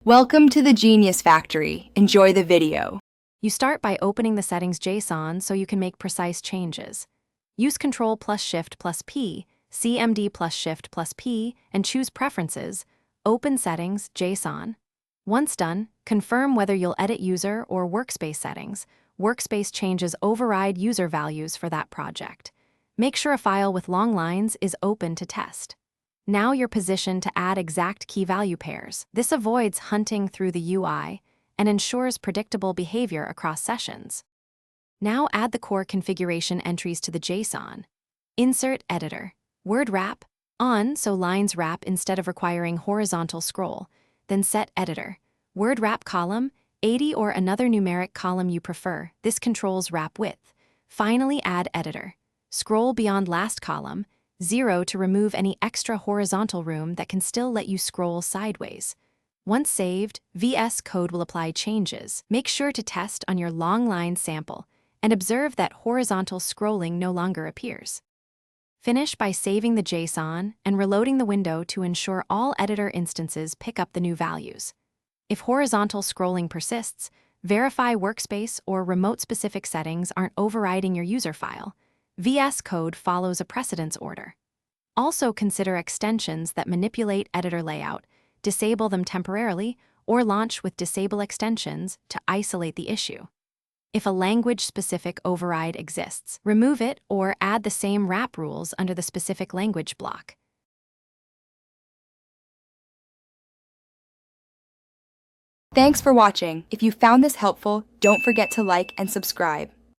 Welcome to the Genius Factory. Enjoy the video. You start by opening the settings JSON so you can make precise changes. Use Ctrl plus Shift plus P, CMD plus Shift plus P, and choose Preferences. Open Settings JSON. Once done, confirm whether you'll edit user or workspace settings. Workspace changes override user values for that project. Make sure a file with long lines is open to test. Now you're positioned to add exact key value pairs. This avoids hunting through the UI and ensures predictable behavior across sessions. Now add the core configuration entries to the JSON. Insert Editor. Word wrap on so lines wrap instead of requiring horizontal scroll. Then set Editor. Word wrap column, 80 or another numeric column you prefer. This controls wrap width. Finally add Editor. Scroll beyond last column, 0 to remove any extra horizontal room that can still let you scroll sideways. Once saved, VS Code will apply changes. Make sure to test on your long line sample and observe that horizontal scrolling no longer appears. Finish by saving the JSON and reloading the window to ensure all editor instances pick up the new values. If horizontal scrolling persists, verify workspace or remote-specific settings aren't overriding your user file. VS Code follows a precedence order. Also consider extensions that manipulate editor layout, disable them temporarily, or launch with disable extensions to isolate the issue. If a language-specific override exists, remove it or add the same wrap rules under the specific language block. Thanks for watching. If you found this helpful, don't forget to like and subscribe.